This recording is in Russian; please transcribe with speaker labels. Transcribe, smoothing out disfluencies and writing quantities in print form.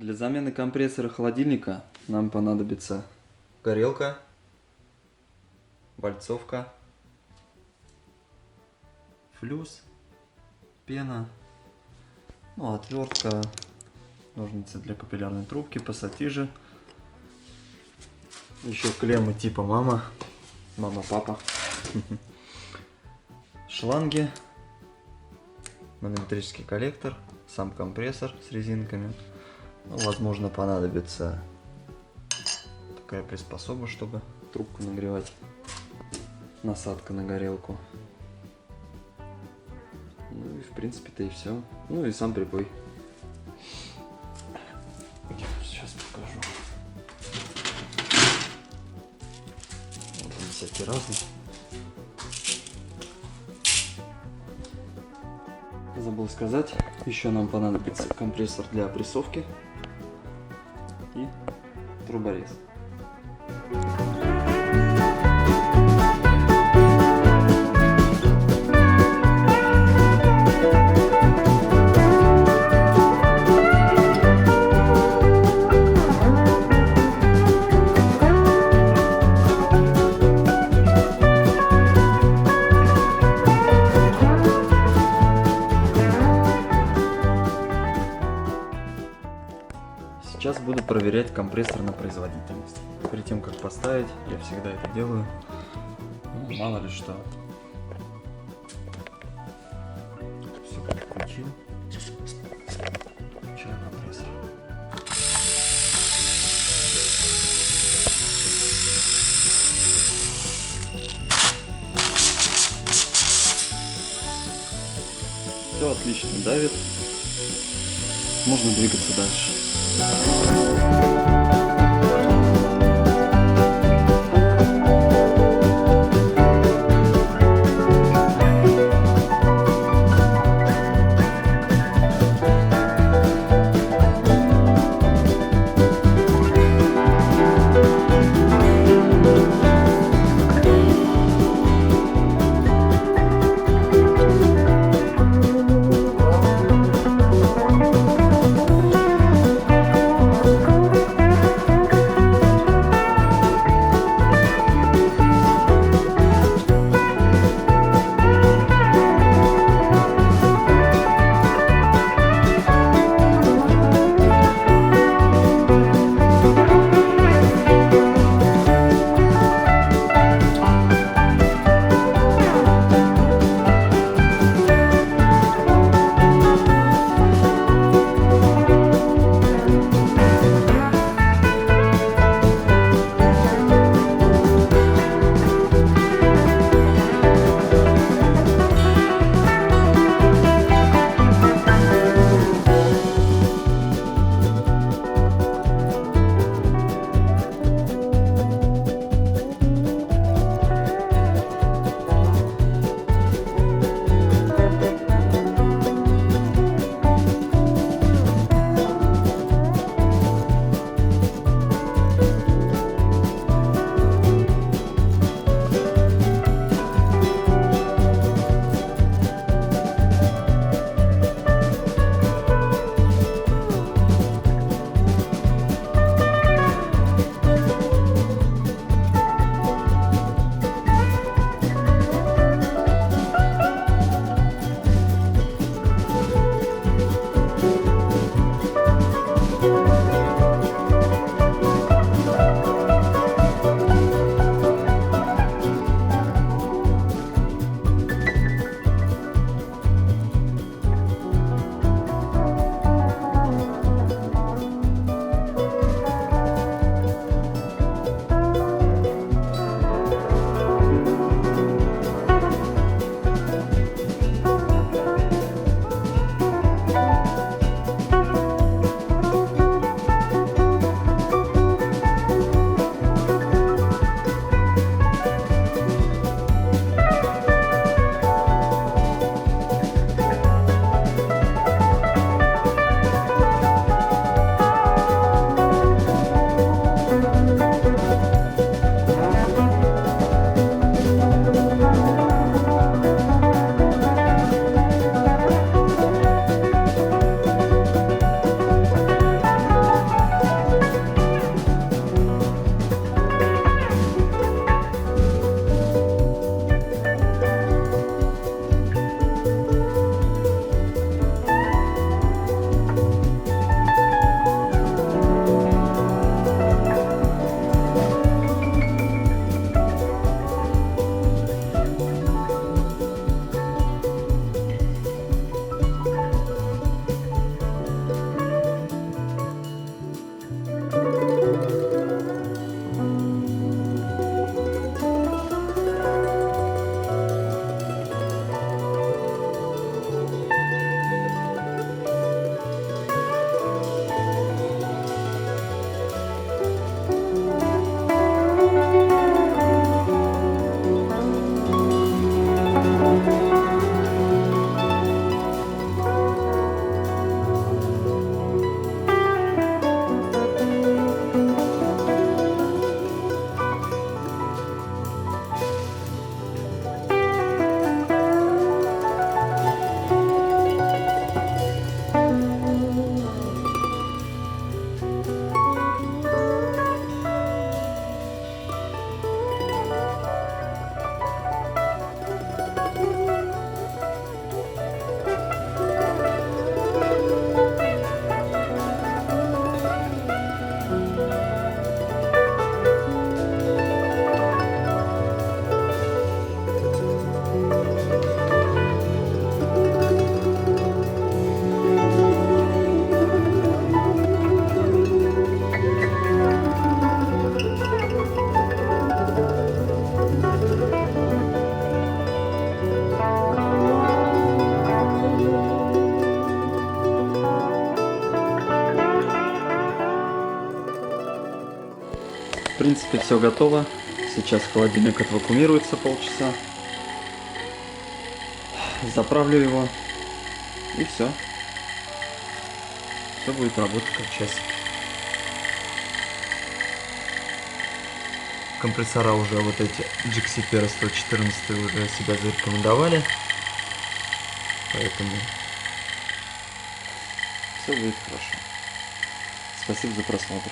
Speaker 1: Для замены компрессора холодильника нам понадобится горелка, вальцовка, флюс, пена, отвертка, ножницы для капиллярной трубки, пассатижи, еще клеммы типа мама-папа, шланги, манометрический коллектор, сам компрессор с резинками. Возможно, понадобится такая приспособа, чтобы трубку нагревать, насадка на горелку. Ну и в принципе-то и все. Ну и сам прибой. Сейчас покажу. Вот он всякий разный. Забыл сказать, еще нам понадобится компрессор для опрессовки и труборез. Сейчас буду проверять компрессор на производительность. Перед тем как поставить, я всегда это делаю. Ну, мало ли что. Все подключил. Включаю компрессор. Все отлично давит. Можно двигаться дальше. принципе, все готово. Сейчас холодильник отвакуумируется полчаса. Заправлю его. И все. Все будет работать как часик. Компрессора уже вот эти GXPR 114 уже себя зарекомендовали. Поэтому все будет хорошо. Спасибо за просмотр.